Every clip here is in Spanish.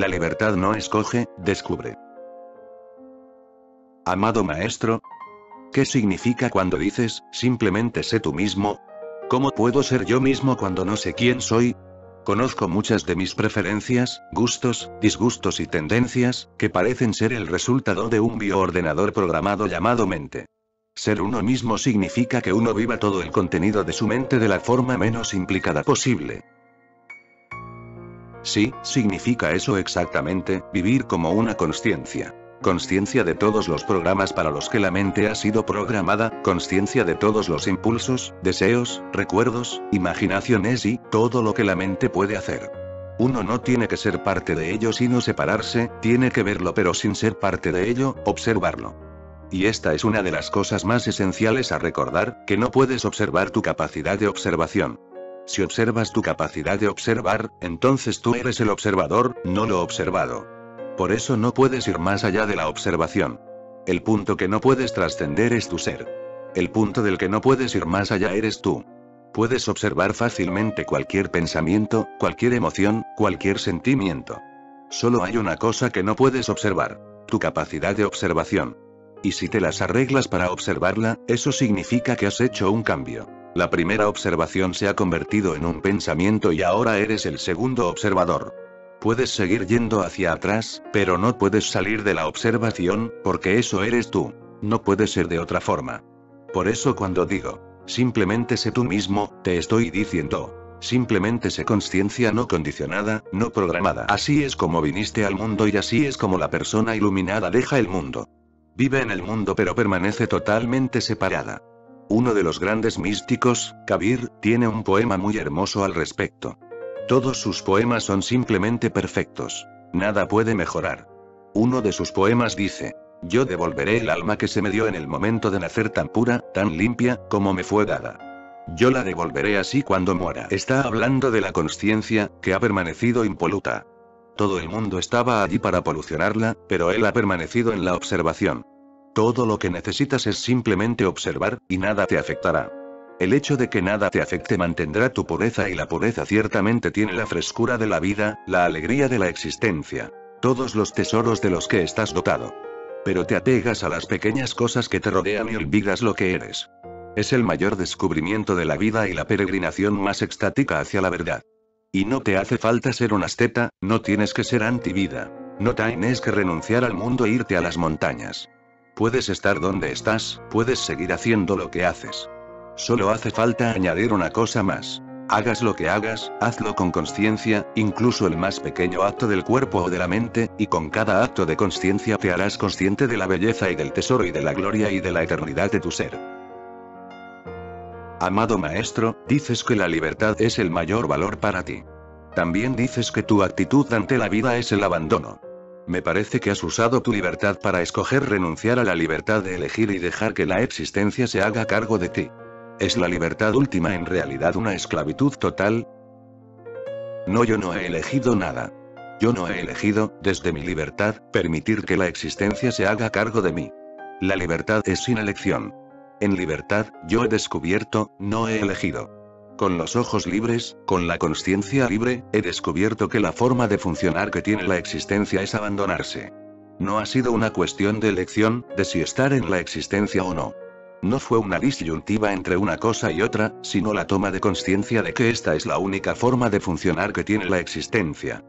La libertad no escoge, descubre. Amado maestro, ¿qué significa cuando dices, simplemente sé tú mismo? ¿Cómo puedo ser yo mismo cuando no sé quién soy? Conozco muchas de mis preferencias, gustos, disgustos y tendencias, que parecen ser el resultado de un bioordenador programado llamado mente. Ser uno mismo significa que uno viva todo el contenido de su mente de la forma menos implicada posible. Sí, significa eso exactamente, vivir como una consciencia. Consciencia de todos los programas para los que la mente ha sido programada, consciencia de todos los impulsos, deseos, recuerdos, imaginaciones y todo lo que la mente puede hacer. Uno no tiene que ser parte de ello sino separarse, tiene que verlo pero sin ser parte de ello, observarlo. Y esta es una de las cosas más esenciales a recordar, que no puedes observar tu capacidad de observación. Si observas tu capacidad de observar, entonces tú eres el observador, no lo observado. Por eso no puedes ir más allá de la observación. El punto que no puedes trascender es tu ser. El punto del que no puedes ir más allá eres tú. Puedes observar fácilmente cualquier pensamiento, cualquier emoción, cualquier sentimiento. Solo hay una cosa que no puedes observar: tu capacidad de observación. Y si te las arreglas para observarla, eso significa que has hecho un cambio. La primera observación se ha convertido en un pensamiento y ahora eres el segundo observador. Puedes seguir yendo hacia atrás, pero no puedes salir de la observación, porque eso eres tú. No puede ser de otra forma. Por eso cuando digo, simplemente sé tú mismo, te estoy diciendo, simplemente sé consciencia no condicionada, no programada. Así es como viniste al mundo y así es como la persona iluminada deja el mundo. Vive en el mundo pero permanece totalmente separada. Uno de los grandes místicos, Kabir, tiene un poema muy hermoso al respecto. Todos sus poemas son simplemente perfectos. Nada puede mejorar. Uno de sus poemas dice: yo devolveré el alma que se me dio en el momento de nacer tan pura, tan limpia, como me fue dada. Yo la devolveré así cuando muera. Está hablando de la consciencia, que ha permanecido impoluta. Todo el mundo estaba allí para polucionarla, pero él ha permanecido en la observación. Todo lo que necesitas es simplemente observar, y nada te afectará. El hecho de que nada te afecte mantendrá tu pureza y la pureza ciertamente tiene la frescura de la vida, la alegría de la existencia. Todos los tesoros de los que estás dotado. Pero te apegas a las pequeñas cosas que te rodean y olvidas lo que eres. Es el mayor descubrimiento de la vida y la peregrinación más extática hacia la verdad. Y no te hace falta ser un asceta, no tienes que ser antivida. No tienes que renunciar al mundo e irte a las montañas. Puedes estar donde estás, puedes seguir haciendo lo que haces. Solo hace falta añadir una cosa más. Hagas lo que hagas, hazlo con consciencia, incluso el más pequeño acto del cuerpo o de la mente, y con cada acto de consciencia te harás consciente de la belleza y del tesoro y de la gloria y de la eternidad de tu ser. Amado maestro, dices que la libertad es el mayor valor para ti. También dices que tu actitud ante la vida es el abandono. Me parece que has usado tu libertad para escoger renunciar a la libertad de elegir y dejar que la existencia se haga cargo de ti. ¿Es la libertad última en realidad una esclavitud total? No, yo no he elegido nada. Yo no he elegido, desde mi libertad, permitir que la existencia se haga cargo de mí. La libertad es sin elección. En libertad, yo he descubierto, no he elegido. Con los ojos libres, con la consciencia libre, he descubierto que la forma de funcionar que tiene la existencia es abandonarse. No ha sido una cuestión de elección, de si estar en la existencia o no. No fue una disyuntiva entre una cosa y otra, sino la toma de conciencia de que esta es la única forma de funcionar que tiene la existencia.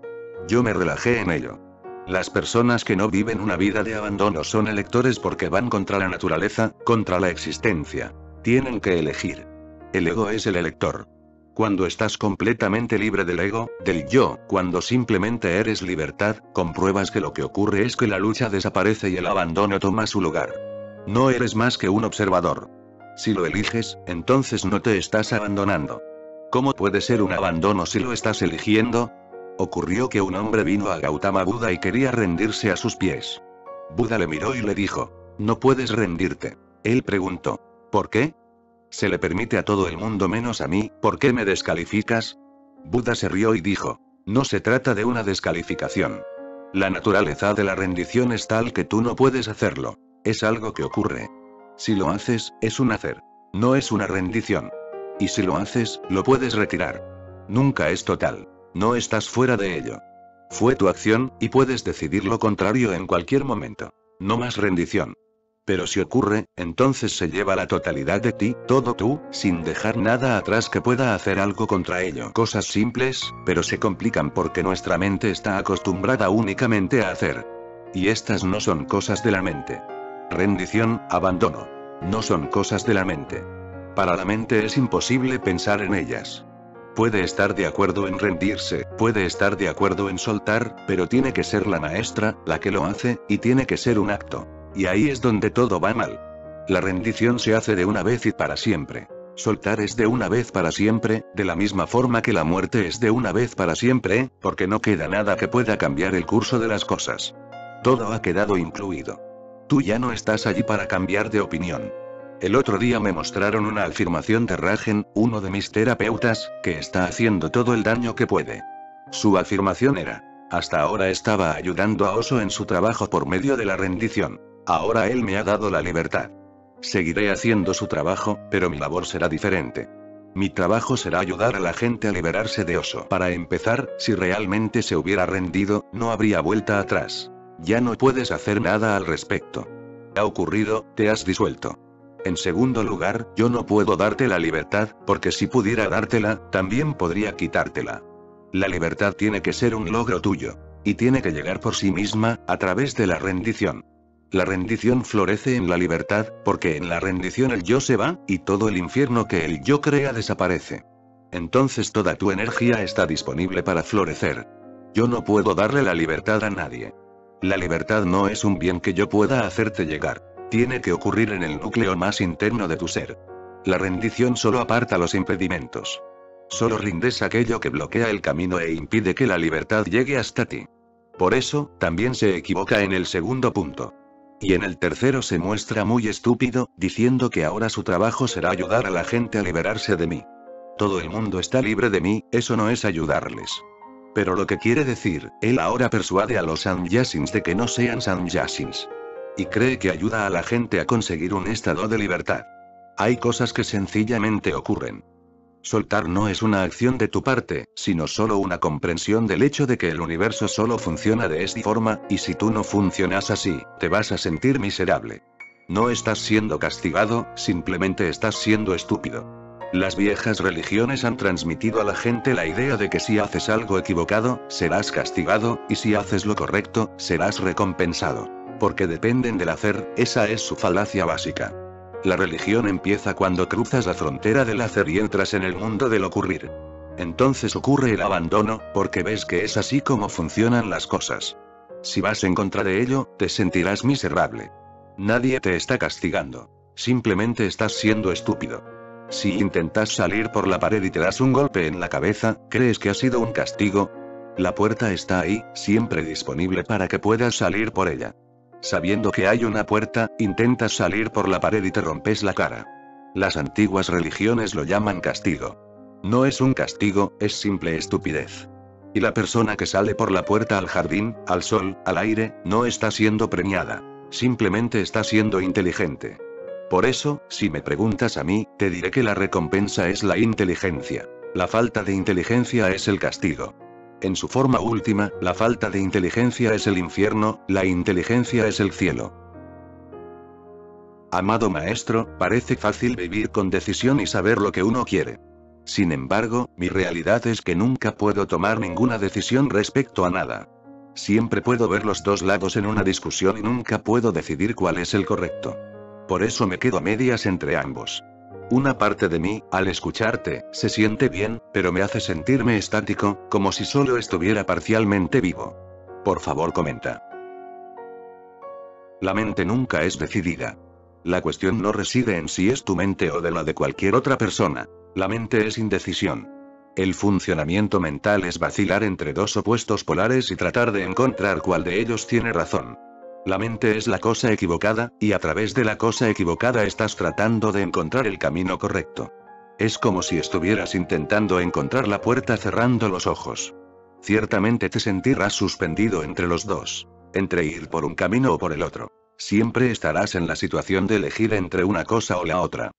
Yo me relajé en ello. Las personas que no viven una vida de abandono son electores porque van contra la naturaleza, contra la existencia. Tienen que elegir. El ego es el elector. Cuando estás completamente libre del ego, del yo, cuando simplemente eres libertad, compruebas que lo que ocurre es que la lucha desaparece y el abandono toma su lugar. No eres más que un observador. Si lo eliges, entonces no te estás abandonando. ¿Cómo puede ser un abandono si lo estás eligiendo? Ocurrió que un hombre vino a Gautama Buda y quería rendirse a sus pies. Buda le miró y le dijo: no puedes rendirte. Él preguntó: ¿por qué? Se le permite a todo el mundo menos a mí, ¿por qué me descalificas? Buda se rió y dijo: no se trata de una descalificación. La naturaleza de la rendición es tal que tú no puedes hacerlo. Es algo que ocurre. Si lo haces, es un hacer. No es una rendición. Y si lo haces, lo puedes retirar. Nunca es total. No estás fuera de ello. Fue tu acción, y puedes decidir lo contrario en cualquier momento. No más rendición. Pero si ocurre, entonces se lleva la totalidad de ti, todo tú, sin dejar nada atrás que pueda hacer algo contra ello. Cosas simples, pero se complican porque nuestra mente está acostumbrada únicamente a hacer. Y estas no son cosas de la mente. Rendición, abandono. No son cosas de la mente. Para la mente es imposible pensar en ellas. Puede estar de acuerdo en rendirse, puede estar de acuerdo en soltar, pero tiene que ser la maestra, la que lo hace, y tiene que ser un acto. Y ahí es donde todo va mal. La rendición se hace de una vez y para siempre. Soltar es de una vez para siempre, de la misma forma que la muerte es de una vez para siempre, porque no queda nada que pueda cambiar el curso de las cosas. Todo ha quedado incluido. Tú ya no estás allí para cambiar de opinión. El otro día me mostraron una afirmación de Ragen, uno de mis terapeutas, que está haciendo todo el daño que puede. Su afirmación era: hasta ahora estaba ayudando a Oso en su trabajo por medio de la rendición. Ahora él me ha dado la libertad. Seguiré haciendo su trabajo, pero mi labor será diferente. Mi trabajo será ayudar a la gente a liberarse de Oso. Para empezar, si realmente se hubiera rendido, no habría vuelta atrás. Ya no puedes hacer nada al respecto. Ha ocurrido, te has disuelto. En segundo lugar, yo no puedo darte la libertad, porque si pudiera dártela, también podría quitártela. La libertad tiene que ser un logro tuyo. Y tiene que llegar por sí misma, a través de la rendición. La rendición florece en la libertad, porque en la rendición el yo se va, y todo el infierno que el yo crea desaparece. Entonces toda tu energía está disponible para florecer. Yo no puedo darle la libertad a nadie. La libertad no es un bien que yo pueda hacerte llegar. Tiene que ocurrir en el núcleo más interno de tu ser. La rendición solo aparta los impedimentos. Solo rindes aquello que bloquea el camino e impide que la libertad llegue hasta ti. Por eso, también se equivoca en el segundo punto. Y en el tercero se muestra muy estúpido, diciendo que ahora su trabajo será ayudar a la gente a liberarse de mí. Todo el mundo está libre de mí, eso no es ayudarles. Pero lo que quiere decir, él ahora persuade a los sannyasins de que no sean sannyasins. Y cree que ayuda a la gente a conseguir un estado de libertad. Hay cosas que sencillamente ocurren. Soltar no es una acción de tu parte, sino solo una comprensión del hecho de que el universo solo funciona de esta forma, y si tú no funcionas así, te vas a sentir miserable. No estás siendo castigado, simplemente estás siendo estúpido. Las viejas religiones han transmitido a la gente la idea de que si haces algo equivocado, serás castigado, y si haces lo correcto, serás recompensado. Porque dependen del hacer, esa es su falacia básica. La religión empieza cuando cruzas la frontera del hacer y entras en el mundo del ocurrir. Entonces ocurre el abandono, porque ves que es así como funcionan las cosas. Si vas en contra de ello, te sentirás miserable. Nadie te está castigando. Simplemente estás siendo estúpido. Si intentas salir por la pared y te das un golpe en la cabeza, ¿crees que ha sido un castigo? La puerta está ahí, siempre disponible para que puedas salir por ella. Sabiendo que hay una puerta, intentas salir por la pared y te rompes la cara. Las antiguas religiones lo llaman castigo. No es un castigo, es simple estupidez. Y la persona que sale por la puerta al jardín, al sol, al aire, no está siendo premiada. Simplemente está siendo inteligente. Por eso, si me preguntas a mí, te diré que la recompensa es la inteligencia. La falta de inteligencia es el castigo. En su forma última, la falta de inteligencia es el infierno, la inteligencia es el cielo. Amado maestro, parece fácil vivir con decisión y saber lo que uno quiere. Sin embargo, mi realidad es que nunca puedo tomar ninguna decisión respecto a nada. Siempre puedo ver los dos lados en una discusión y nunca puedo decidir cuál es el correcto. Por eso me quedo a medias entre ambos. Una parte de mí, al escucharte, se siente bien, pero me hace sentirme estático, como si solo estuviera parcialmente vivo. Por favor, comenta. La mente nunca es decidida. La cuestión no reside en si es tu mente o de la de cualquier otra persona. La mente es indecisión. El funcionamiento mental es vacilar entre dos opuestos polares y tratar de encontrar cuál de ellos tiene razón. La mente es la cosa equivocada, y a través de la cosa equivocada estás tratando de encontrar el camino correcto. Es como si estuvieras intentando encontrar la puerta cerrando los ojos. Ciertamente te sentirás suspendido entre los dos. Entre ir por un camino o por el otro. Siempre estarás en la situación de elegir entre una cosa o la otra.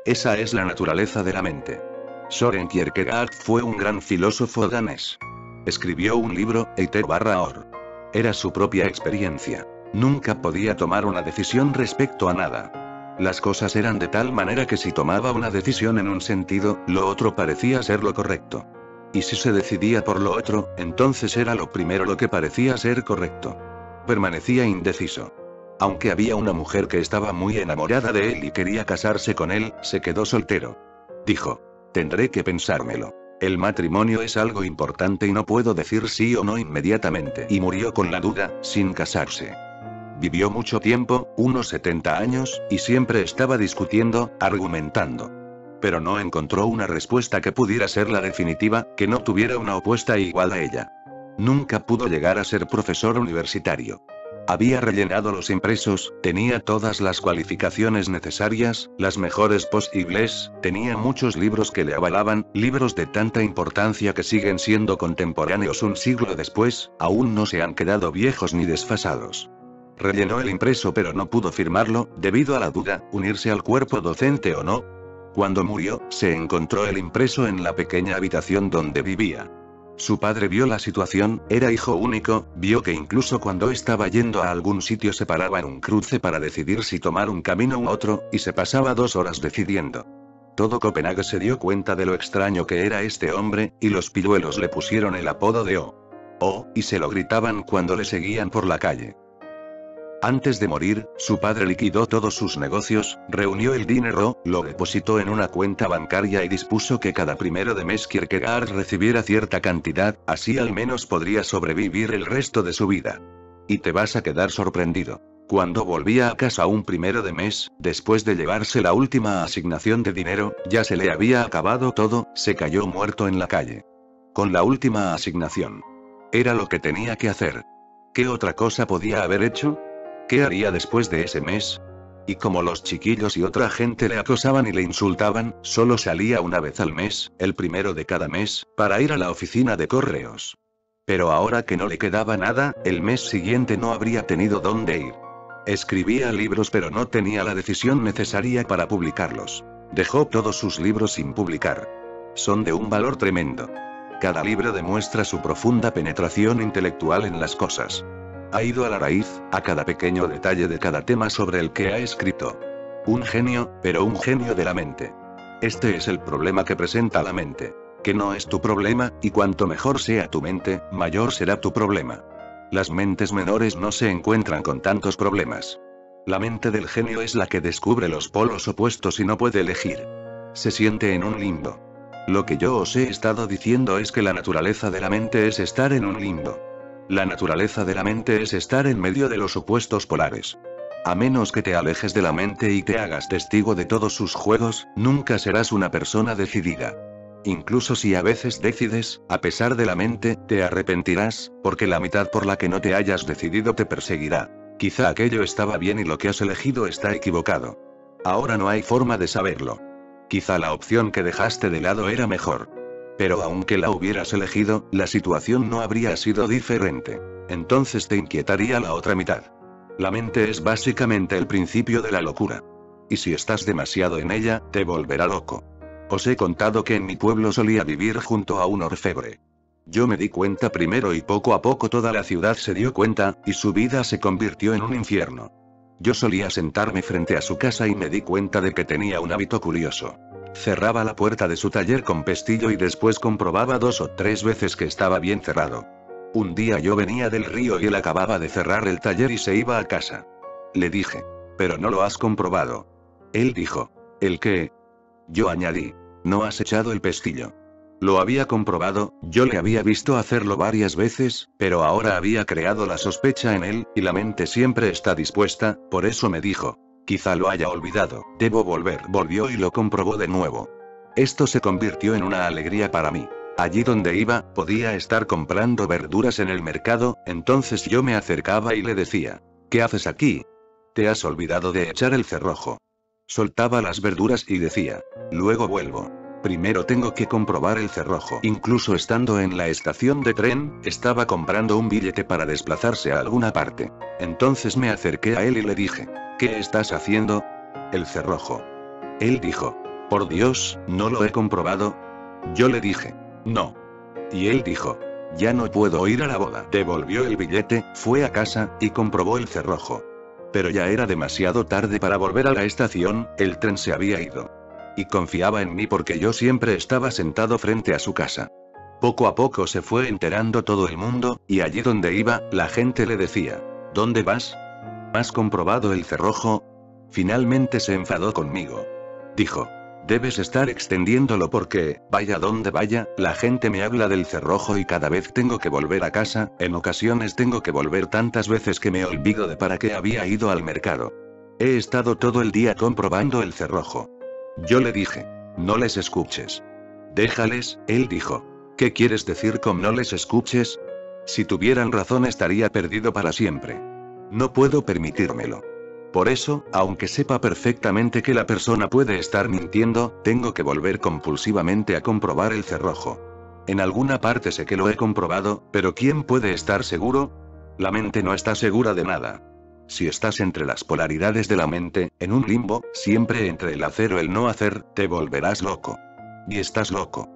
Esa es la naturaleza de la mente. Søren Kierkegaard fue un gran filósofo danés. Escribió un libro, Eiter/Or. Era su propia experiencia. Nunca podía tomar una decisión respecto a nada. Las cosas eran de tal manera que si tomaba una decisión en un sentido, lo otro parecía ser lo correcto. Y si se decidía por lo otro, entonces era lo primero lo que parecía ser correcto. Permanecía indeciso. Aunque había una mujer que estaba muy enamorada de él y quería casarse con él, se quedó soltero. Dijo: tendré que pensármelo. El matrimonio es algo importante y no puedo decir sí o no inmediatamente. Y murió con la duda, sin casarse. Vivió mucho tiempo, unos 70 años, y siempre estaba discutiendo, argumentando. Pero no encontró una respuesta que pudiera ser la definitiva, que no tuviera una opuesta igual a ella. Nunca pudo llegar a ser profesor universitario. Había rellenado los impresos, tenía todas las cualificaciones necesarias, las mejores posibles, tenía muchos libros que le avalaban, libros de tanta importancia que siguen siendo contemporáneos un siglo después, aún no se han quedado viejos ni desfasados. Rellenó el impreso pero no pudo firmarlo, debido a la duda, unirse al cuerpo docente o no. Cuando murió, se encontró el impreso en la pequeña habitación donde vivía. Su padre vio la situación, era hijo único, vio que incluso cuando estaba yendo a algún sitio se paraba en un cruce para decidir si tomar un camino u otro, y se pasaba 2 horas decidiendo. Todo Copenhague se dio cuenta de lo extraño que era este hombre, y los pilluelos le pusieron el apodo de O, y se lo gritaban cuando le seguían por la calle. Antes de morir, su padre liquidó todos sus negocios, reunió el dinero, lo depositó en una cuenta bancaria y dispuso que cada primero de mes Kierkegaard recibiera cierta cantidad, así al menos podría sobrevivir el resto de su vida. Y te vas a quedar sorprendido. Cuando volvía a casa un primero de mes, después de llevarse la última asignación de dinero, ya se le había acabado todo, se cayó muerto en la calle. Con la última asignación. Era lo que tenía que hacer. ¿Qué otra cosa podía haber hecho? ¿Qué haría después de ese mes? Y como los chiquillos y otra gente le acosaban y le insultaban, solo salía una vez al mes, el primero de cada mes, para ir a la oficina de correos. Pero ahora que no le quedaba nada, el mes siguiente no habría tenido dónde ir. Escribía libros pero no tenía la decisión necesaria para publicarlos. Dejó todos sus libros sin publicar. Son de un valor tremendo. Cada libro demuestra su profunda penetración intelectual en las cosas. Ha ido a la raíz, a cada pequeño detalle de cada tema sobre el que ha escrito. Un genio, pero un genio de la mente. Este es el problema que presenta la mente. Que no es tu problema, y cuanto mejor sea tu mente, mayor será tu problema. Las mentes menores no se encuentran con tantos problemas. La mente del genio es la que descubre los polos opuestos y no puede elegir. Se siente en un limbo. Lo que yo os he estado diciendo es que la naturaleza de la mente es estar en un limbo. La naturaleza de la mente es estar en medio de los opuestos polares. A menos que te alejes de la mente y te hagas testigo de todos sus juegos, nunca serás una persona decidida. Incluso si a veces decides, a pesar de la mente, te arrepentirás, porque la mitad por la que no te hayas decidido te perseguirá. Quizá aquello estaba bien y lo que has elegido está equivocado. Ahora no hay forma de saberlo. Quizá la opción que dejaste de lado era mejor. Pero aunque la hubieras elegido, la situación no habría sido diferente. Entonces te inquietaría la otra mitad. La mente es básicamente el principio de la locura. Y si estás demasiado en ella, te volverá loco. Os he contado que en mi pueblo solía vivir junto a un orfebre. Yo me di cuenta primero y poco a poco toda la ciudad se dio cuenta, y su vida se convirtió en un infierno. Yo solía sentarme frente a su casa y me di cuenta de que tenía un hábito curioso. Cerraba la puerta de su taller con pestillo y después comprobaba 2 o 3 veces que estaba bien cerrado. Un día yo venía del río y él acababa de cerrar el taller y se iba a casa. Le dije: «¿Pero no lo has comprobado?» Él dijo: «¿El qué?» Yo añadí: «¿No has echado el pestillo?» Lo había comprobado, yo le había visto hacerlo varias veces, pero ahora había creado la sospecha en él, y la mente siempre está dispuesta, por eso me dijo: «Quizá lo haya olvidado, debo volver». Volvió y lo comprobó de nuevo. Esto se convirtió en una alegría para mí. Allí donde iba, podía estar comprando verduras en el mercado, entonces yo me acercaba y le decía: «¿Qué haces aquí? Te has olvidado de echar el cerrojo». Soltaba las verduras y decía: «Luego vuelvo. Primero tengo que comprobar el cerrojo». Incluso estando en la estación de tren, estaba comprando un billete para desplazarse a alguna parte. Entonces me acerqué a él y le dije: «¿Qué estás haciendo?» «El cerrojo». Él dijo: «Por Dios, ¿no lo he comprobado?» Yo le dije: «No». Y él dijo: Ya no puedo ir a la boda. Devolvió el billete, fue a casa, y comprobó el cerrojo. Pero ya era demasiado tarde para volver a la estación, el tren se había ido. Y confiaba en mí porque yo siempre estaba sentado frente a su casa. Poco a poco se fue enterando todo el mundo, y allí donde iba, la gente le decía: ¿Dónde vas? ¿Has comprobado el cerrojo? Finalmente se enfadó conmigo. Dijo: debes estar extendiéndolo porque, vaya donde vaya, la gente me habla del cerrojo y cada vez tengo que volver a casa, en ocasiones tengo que volver tantas veces que me olvido de para qué había ido al mercado. He estado todo el día comprobando el cerrojo. Yo le dije: no les escuches. Déjales, él dijo. ¿Qué quieres decir con no les escuches? Si tuvieran razón estaría perdido para siempre. No puedo permitírmelo. Por eso, aunque sepa perfectamente que la persona puede estar mintiendo, tengo que volver compulsivamente a comprobar el cerrojo. En alguna parte sé que lo he comprobado, pero ¿quién puede estar seguro? La mente no está segura de nada. Si estás entre las polaridades de la mente, en un limbo, siempre entre el hacer o el no hacer, te volverás loco. Y estás loco.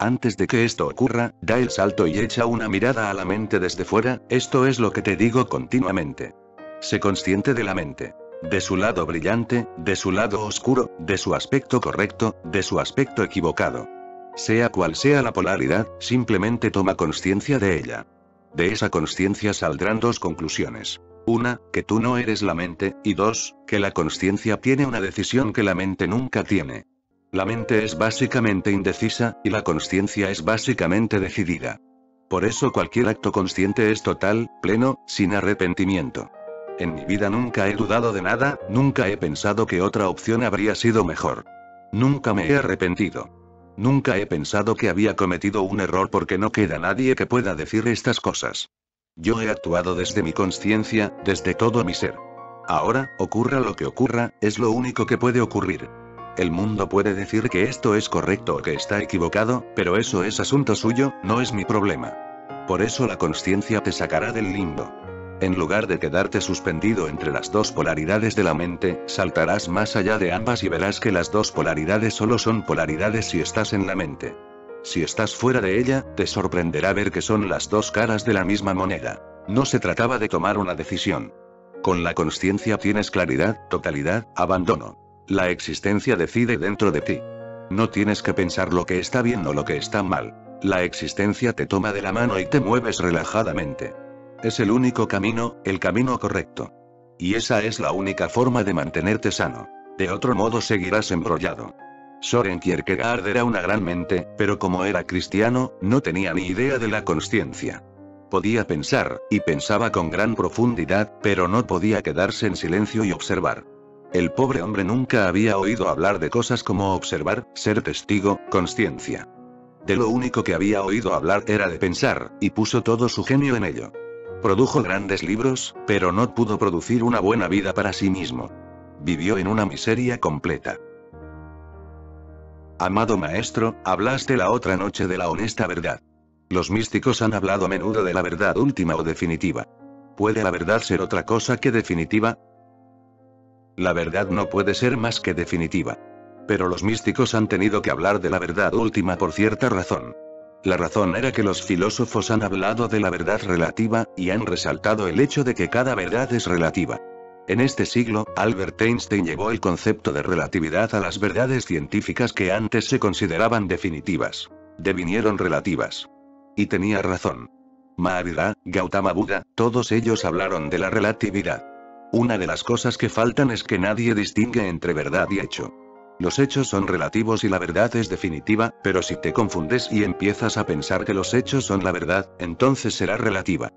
Antes de que esto ocurra, da el salto y echa una mirada a la mente desde fuera, esto es lo que te digo continuamente. Sé consciente de la mente. De su lado brillante, de su lado oscuro, de su aspecto correcto, de su aspecto equivocado. Sea cual sea la polaridad, simplemente toma consciencia de ella. De esa consciencia saldrán dos conclusiones. Una, que tú no eres la mente, y dos, que la consciencia tiene una decisión que la mente nunca tiene. La mente es básicamente indecisa, y la consciencia es básicamente decidida. Por eso cualquier acto consciente es total, pleno, sin arrepentimiento. En mi vida nunca he dudado de nada, nunca he pensado que otra opción habría sido mejor. Nunca me he arrepentido. Nunca he pensado que había cometido un error porque no queda nadie que pueda decir estas cosas. Yo he actuado desde mi consciencia, desde todo mi ser. Ahora, ocurra lo que ocurra, es lo único que puede ocurrir. El mundo puede decir que esto es correcto o que está equivocado, pero eso es asunto suyo, no es mi problema. Por eso la consciencia te sacará del limbo. En lugar de quedarte suspendido entre las dos polaridades de la mente, saltarás más allá de ambas y verás que las dos polaridades solo son polaridades si estás en la mente. Si estás fuera de ella, te sorprenderá ver que son las dos caras de la misma moneda. No se trataba de tomar una decisión. Con la consciencia tienes claridad, totalidad, abandono. La existencia decide dentro de ti. No tienes que pensar lo que está bien o lo que está mal. La existencia te toma de la mano y te mueves relajadamente. Es el único camino, el camino correcto. Y esa es la única forma de mantenerte sano. De otro modo seguirás embrollado. Soren Kierkegaard era una gran mente, pero como era cristiano, no tenía ni idea de la consciencia. Podía pensar, y pensaba con gran profundidad, pero no podía quedarse en silencio y observar. El pobre hombre nunca había oído hablar de cosas como observar, ser testigo, consciencia. De lo único que había oído hablar era de pensar, y puso todo su genio en ello. Produjo grandes libros, pero no pudo producir una buena vida para sí mismo. Vivió en una miseria completa. Amado maestro, hablaste la otra noche de la honesta verdad. Los místicos han hablado a menudo de la verdad última o definitiva. ¿Puede la verdad ser otra cosa que definitiva? La verdad no puede ser más que definitiva. Pero los místicos han tenido que hablar de la verdad última por cierta razón. La razón era que los filósofos han hablado de la verdad relativa, y han resaltado el hecho de que cada verdad es relativa. En este siglo, Albert Einstein llevó el concepto de relatividad a las verdades científicas que antes se consideraban definitivas. Devinieron relativas. Y tenía razón. Mahāvīra, Gautama Buda, todos ellos hablaron de la relatividad. Una de las cosas que faltan es que nadie distingue entre verdad y hecho. Los hechos son relativos y la verdad es definitiva, pero si te confundes y empiezas a pensar que los hechos son la verdad, entonces será relativa.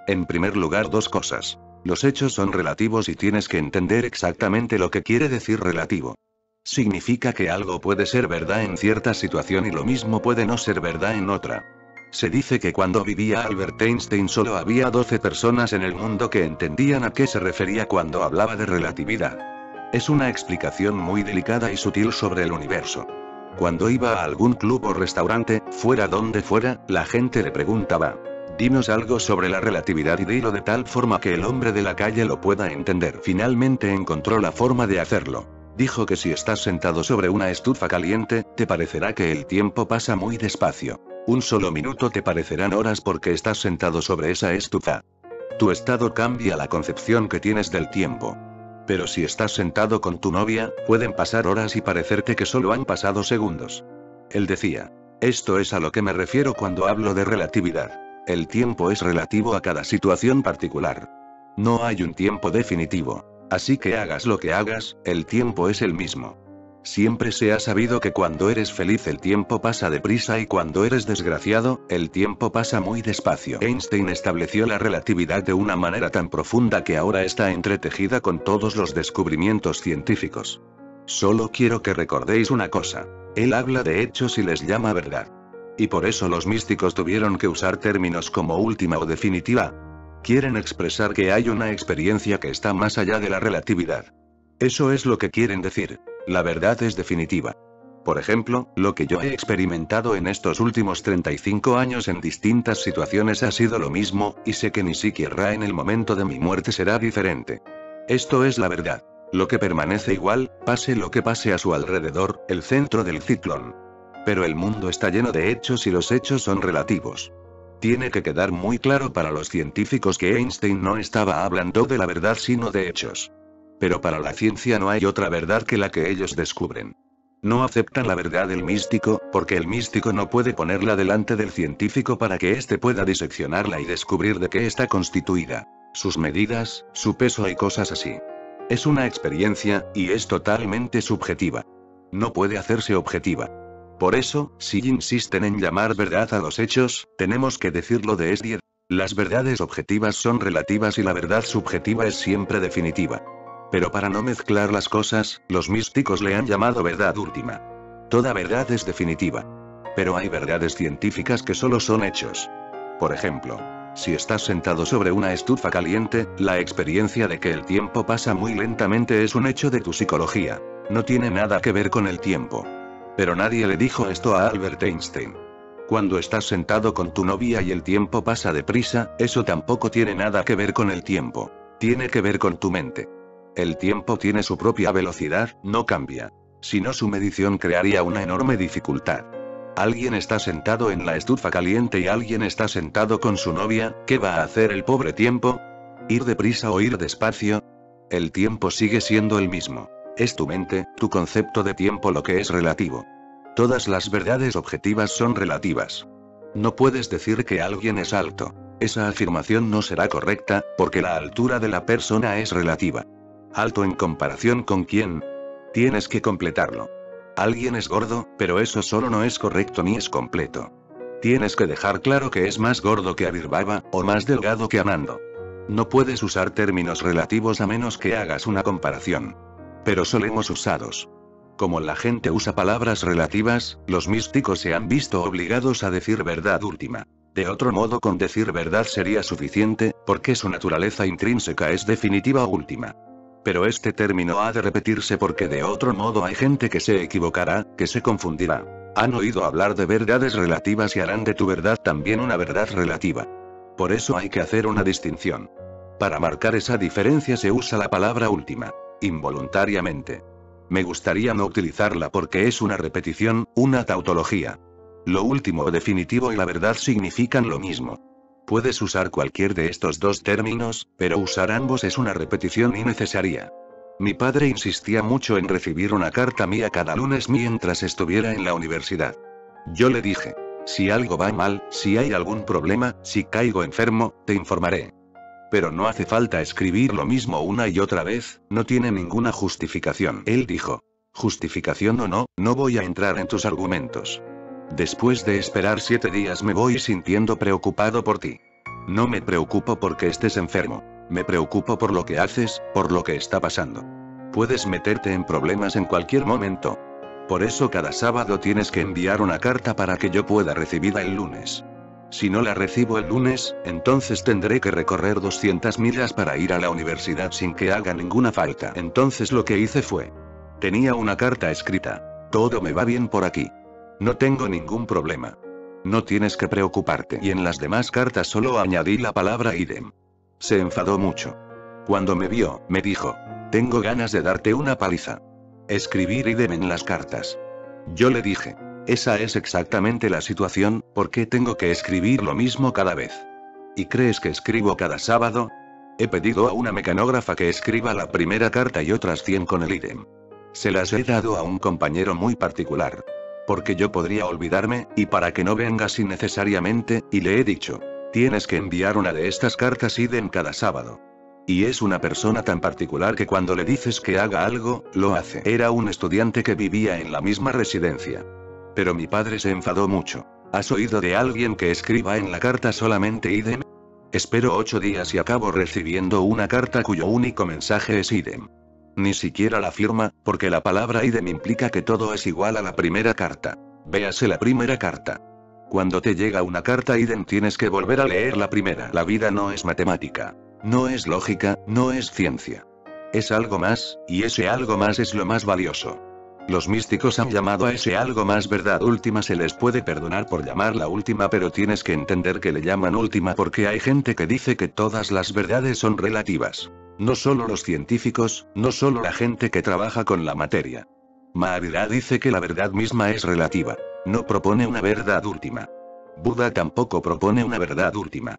En primer lugar, dos cosas. Los hechos son relativos y tienes que entender exactamente lo que quiere decir relativo. Significa que algo puede ser verdad en cierta situación y lo mismo puede no ser verdad en otra. Se dice que cuando vivía Albert Einstein solo había 12 personas en el mundo que entendían a qué se refería cuando hablaba de relatividad. Es una explicación muy delicada y sutil sobre el universo. Cuando iba a algún club o restaurante, fuera donde fuera, la gente le preguntaba: dinos algo sobre la relatividad y dilo de tal forma que el hombre de la calle lo pueda entender. Finalmente encontró la forma de hacerlo. Dijo que si estás sentado sobre una estufa caliente, te parecerá que el tiempo pasa muy despacio. Un solo minuto te parecerán horas porque estás sentado sobre esa estufa. Tu estado cambia la concepción que tienes del tiempo. Pero si estás sentado con tu novia, pueden pasar horas y parecerte que solo han pasado segundos. Él decía: esto es a lo que me refiero cuando hablo de relatividad. El tiempo es relativo a cada situación particular. No hay un tiempo definitivo. Así que hagas lo que hagas, el tiempo es el mismo. Siempre se ha sabido que cuando eres feliz el tiempo pasa deprisa y cuando eres desgraciado, el tiempo pasa muy despacio. Einstein estableció la relatividad de una manera tan profunda que ahora está entretejida con todos los descubrimientos científicos. Solo quiero que recordéis una cosa. Él habla de hechos y les llama verdad. Y por eso los místicos tuvieron que usar términos como última o definitiva. Quieren expresar que hay una experiencia que está más allá de la relatividad. Eso es lo que quieren decir. La verdad es definitiva. Por ejemplo, lo que yo he experimentado en estos últimos 35 años en distintas situaciones ha sido lo mismo, y sé que ni siquiera en el momento de mi muerte será diferente. Esto es la verdad. Lo que permanece igual, pase lo que pase a su alrededor, el centro del ciclón. Pero el mundo está lleno de hechos y los hechos son relativos. Tiene que quedar muy claro para los científicos que Einstein no estaba hablando de la verdad sino de hechos. Pero para la ciencia no hay otra verdad que la que ellos descubren. No aceptan la verdad del místico, porque el místico no puede ponerla delante del científico para que éste pueda diseccionarla y descubrir de qué está constituida. Sus medidas, su peso y cosas así. Es una experiencia, y es totalmente subjetiva. No puede hacerse objetiva. Por eso, si insisten en llamar verdad a los hechos, tenemos que decirlo de esta. Las verdades objetivas son relativas y la verdad subjetiva es siempre definitiva. Pero para no mezclar las cosas, los místicos le han llamado verdad última. Toda verdad es definitiva. Pero hay verdades científicas que solo son hechos. Por ejemplo, si estás sentado sobre una estufa caliente, la experiencia de que el tiempo pasa muy lentamente es un hecho de tu psicología. No tiene nada que ver con el tiempo. Pero nadie le dijo esto a Albert Einstein. Cuando estás sentado con tu novia y el tiempo pasa deprisa, eso tampoco tiene nada que ver con el tiempo. Tiene que ver con tu mente. El tiempo tiene su propia velocidad, no cambia. Si no, su medición crearía una enorme dificultad. Alguien está sentado en la estufa caliente y alguien está sentado con su novia, ¿qué va a hacer el pobre tiempo? ¿Ir deprisa o ir despacio? El tiempo sigue siendo el mismo. Es tu mente, tu concepto de tiempo lo que es relativo. Todas las verdades objetivas son relativas. No puedes decir que alguien es alto. Esa afirmación no será correcta, porque la altura de la persona es relativa. ¿Alto en comparación con quién? Tienes que completarlo. Alguien es gordo, pero eso solo no es correcto ni es completo. Tienes que dejar claro que es más gordo que Abir Baba, o más delgado que Anando. No puedes usar términos relativos a menos que hagas una comparación. Pero solemos usarlos. Como la gente usa palabras relativas, los místicos se han visto obligados a decir verdad última. De otro modo, con decir verdad sería suficiente, porque su naturaleza intrínseca es definitiva o última. Pero este término ha de repetirse porque de otro modo hay gente que se equivocará, que se confundirá. Han oído hablar de verdades relativas y harán de tu verdad también una verdad relativa. Por eso hay que hacer una distinción. Para marcar esa diferencia se usa la palabra última. Involuntariamente. Me gustaría no utilizarla porque es una repetición, una tautología. Lo último o definitivo y la verdad significan lo mismo. Puedes usar cualquier de estos dos términos, pero usar ambos es una repetición innecesaria. Mi padre insistía mucho en recibir una carta mía cada lunes mientras estuviera en la universidad. Yo le dije: si algo va mal, si hay algún problema, si caigo enfermo, te informaré. Pero no hace falta escribir lo mismo una y otra vez, no tiene ninguna justificación. Él dijo: justificación o no, no voy a entrar en tus argumentos. Después de esperar 7 días me voy sintiendo preocupado por ti. No me preocupo porque estés enfermo. Me preocupo por lo que haces, por lo que está pasando. Puedes meterte en problemas en cualquier momento. Por eso cada sábado tienes que enviar una carta para que yo pueda recibirla el lunes. Si no la recibo el lunes, entonces tendré que recorrer 200 millas para ir a la universidad sin que haga ninguna falta. Entonces lo que hice fue: tenía una carta escrita. Todo me va bien por aquí. No tengo ningún problema. No tienes que preocuparte. Y en las demás cartas solo añadí la palabra idem. Se enfadó mucho. Cuando me vio, me dijo: tengo ganas de darte una paliza. Escribir idem en las cartas. Yo le dije: Esa es exactamente la situación. ¿Por qué tengo que escribir lo mismo cada vez? ¿Y crees que escribo cada sábado? He pedido a una mecanógrafa que escriba la primera carta y otras 100 con el ítem. Se las he dado a un compañero muy particular. Porque yo podría olvidarme, y para que no vengas innecesariamente, y le he dicho: tienes que enviar una de estas cartas ítem cada sábado. Y es una persona tan particular que cuando le dices que haga algo, lo hace. Era un estudiante que vivía en la misma residencia. Pero mi padre se enfadó mucho. ¿Has oído de alguien que escriba en la carta solamente idem? Espero 8 días y acabo recibiendo una carta cuyo único mensaje es idem. Ni siquiera la firma, porque la palabra idem implica que todo es igual a la primera carta. Véase la primera carta. Cuando te llega una carta idem tienes que volver a leer la primera. La vida no es matemática. No es lógica, no es ciencia. Es algo más, y ese algo más es lo más valioso. Los místicos han llamado a ese algo más verdad última. Se les puede perdonar por llamarla última, pero tienes que entender que le llaman última porque hay gente que dice que todas las verdades son relativas. No solo los científicos, no solo la gente que trabaja con la materia. Mahavira dice que la verdad misma es relativa. No propone una verdad última. Buda tampoco propone una verdad última.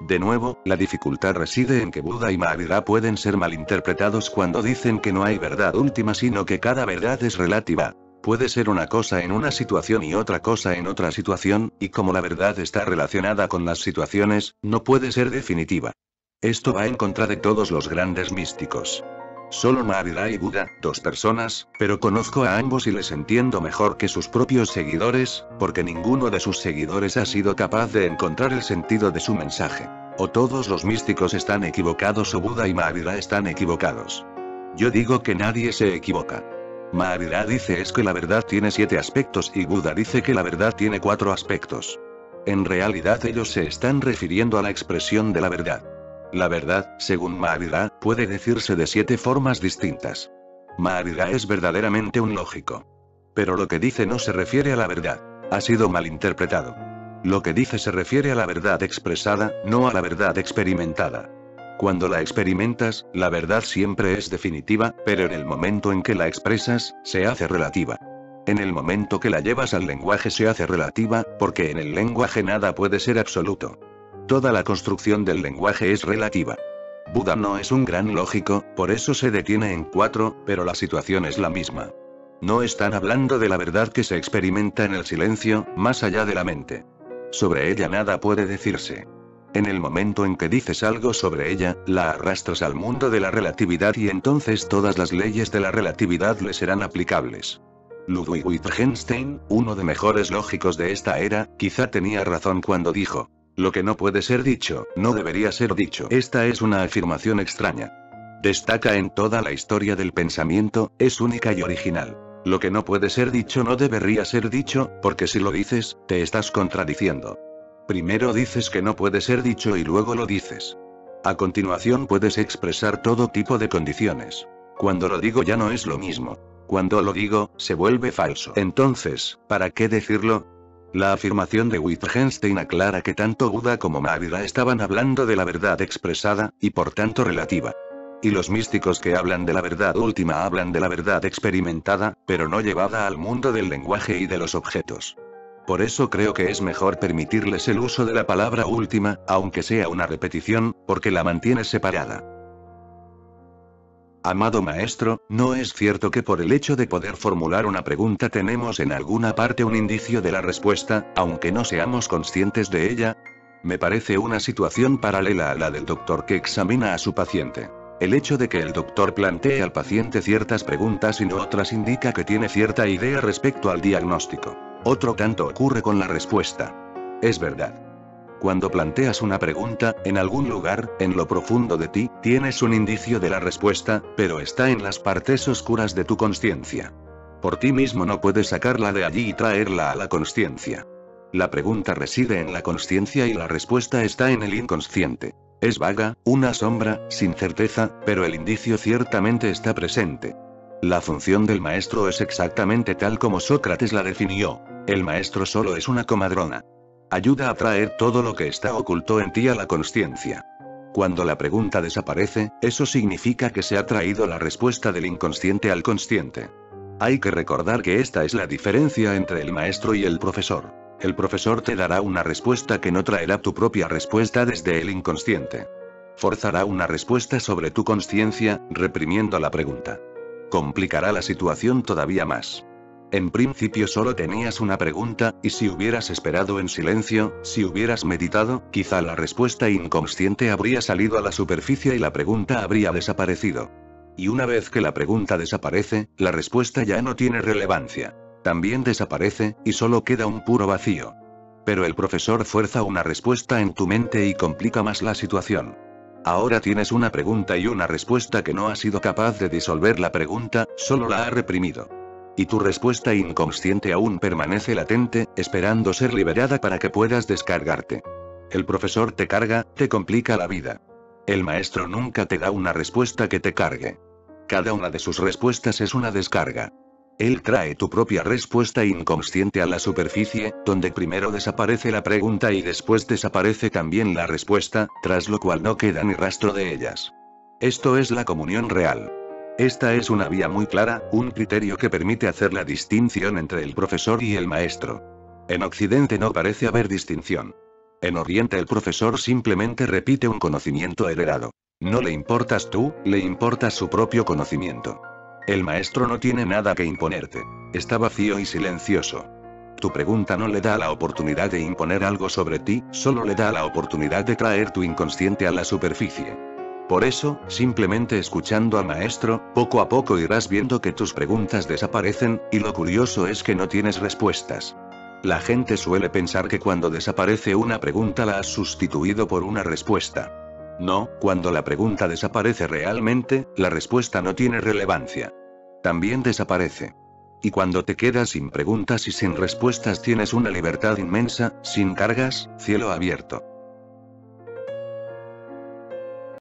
De nuevo, la dificultad reside en que Buda y Mahavira pueden ser malinterpretados cuando dicen que no hay verdad última, sino que cada verdad es relativa. Puede ser una cosa en una situación y otra cosa en otra situación, y como la verdad está relacionada con las situaciones, no puede ser definitiva. Esto va en contra de todos los grandes místicos. Solo Mahavira y Buda, 2 personas, pero conozco a ambos y les entiendo mejor que sus propios seguidores, porque ninguno de sus seguidores ha sido capaz de encontrar el sentido de su mensaje. O todos los místicos están equivocados o Buda y Mahavira están equivocados. Yo digo que nadie se equivoca. Mahavira dice es que la verdad tiene 7 aspectos y Buda dice que la verdad tiene 4 aspectos. En realidad ellos se están refiriendo a la expresión de la verdad. La verdad, según Mahavira, puede decirse de 7 formas distintas. Mahavira es verdaderamente un lógico. Pero lo que dice no se refiere a la verdad. Ha sido malinterpretado. Lo que dice se refiere a la verdad expresada, no a la verdad experimentada. Cuando la experimentas, la verdad siempre es definitiva, pero en el momento en que la expresas, se hace relativa. En el momento que la llevas al lenguaje se hace relativa, porque en el lenguaje nada puede ser absoluto. Toda la construcción del lenguaje es relativa. Buda no es un gran lógico, por eso se detiene en 4, pero la situación es la misma. No están hablando de la verdad que se experimenta en el silencio, más allá de la mente. Sobre ella nada puede decirse. En el momento en que dices algo sobre ella, la arrastras al mundo de la relatividad y entonces todas las leyes de la relatividad le serán aplicables. Ludwig Wittgenstein, uno de mejores lógicos de esta era, quizá tenía razón cuando dijo: lo que no puede ser dicho, no debería ser dicho. Esta es una afirmación extraña. Destaca en toda la historia del pensamiento, es única y original. Lo que no puede ser dicho no debería ser dicho, porque si lo dices, te estás contradiciendo. Primero dices que no puede ser dicho y luego lo dices. A continuación puedes expresar todo tipo de condiciones. Cuando lo digo ya no es lo mismo. Cuando lo digo, se vuelve falso. Entonces, ¿para qué decirlo? La afirmación de Wittgenstein aclara que tanto Buda como Mahavira estaban hablando de la verdad expresada, y por tanto relativa. Y los místicos que hablan de la verdad última hablan de la verdad experimentada, pero no llevada al mundo del lenguaje y de los objetos. Por eso creo que es mejor permitirles el uso de la palabra última, aunque sea una repetición, porque la mantiene separada. Amado maestro, ¿no es cierto que por el hecho de poder formular una pregunta tenemos en alguna parte un indicio de la respuesta, aunque no seamos conscientes de ella? Me parece una situación paralela a la del doctor que examina a su paciente. El hecho de que el doctor plantee al paciente ciertas preguntas y no otras indica que tiene cierta idea respecto al diagnóstico. Otro tanto ocurre con la respuesta. Es verdad. Cuando planteas una pregunta, en algún lugar, en lo profundo de ti, tienes un indicio de la respuesta, pero está en las partes oscuras de tu consciencia. Por ti mismo no puedes sacarla de allí y traerla a la consciencia. La pregunta reside en la consciencia y la respuesta está en el inconsciente. Es vaga, una sombra, sin certeza, pero el indicio ciertamente está presente. La función del maestro es exactamente tal como Sócrates la definió. El maestro solo es una comadrona. Ayuda a traer todo lo que está oculto en ti a la consciencia. Cuando la pregunta desaparece, eso significa que se ha traído la respuesta del inconsciente al consciente. Hay que recordar que esta es la diferencia entre el maestro y el profesor. El profesor te dará una respuesta que no traerá tu propia respuesta desde el inconsciente. Forzará una respuesta sobre tu consciencia, reprimiendo la pregunta. Complicará la situación todavía más. En principio solo tenías una pregunta, y si hubieras esperado en silencio, si hubieras meditado, quizá la respuesta inconsciente habría salido a la superficie y la pregunta habría desaparecido. Y una vez que la pregunta desaparece, la respuesta ya no tiene relevancia. También desaparece, y solo queda un puro vacío. Pero el profesor fuerza una respuesta en tu mente y complica más la situación. Ahora tienes una pregunta y una respuesta que no ha sido capaz de disolver la pregunta, solo la ha reprimido. Y tu respuesta inconsciente aún permanece latente, esperando ser liberada para que puedas descargarte. El profesor te carga, te complica la vida. El maestro nunca te da una respuesta que te cargue. Cada una de sus respuestas es una descarga. Él trae tu propia respuesta inconsciente a la superficie, donde primero desaparece la pregunta y después desaparece también la respuesta, tras lo cual no queda ni rastro de ellas. Esto es la comunión real. Esta es una vía muy clara, un criterio que permite hacer la distinción entre el profesor y el maestro. En Occidente no parece haber distinción. En Oriente el profesor simplemente repite un conocimiento heredado. No le importas tú, le importa su propio conocimiento. El maestro no tiene nada que imponerte. Está vacío y silencioso. Tu pregunta no le da la oportunidad de imponer algo sobre ti, solo le da la oportunidad de traer tu inconsciente a la superficie. Por eso, simplemente escuchando al maestro, poco a poco irás viendo que tus preguntas desaparecen, y lo curioso es que no tienes respuestas. La gente suele pensar que cuando desaparece una pregunta la has sustituido por una respuesta. No, cuando la pregunta desaparece realmente, la respuesta no tiene relevancia. También desaparece. Y cuando te quedas sin preguntas y sin respuestas tienes una libertad inmensa, sin cargas, cielo abierto.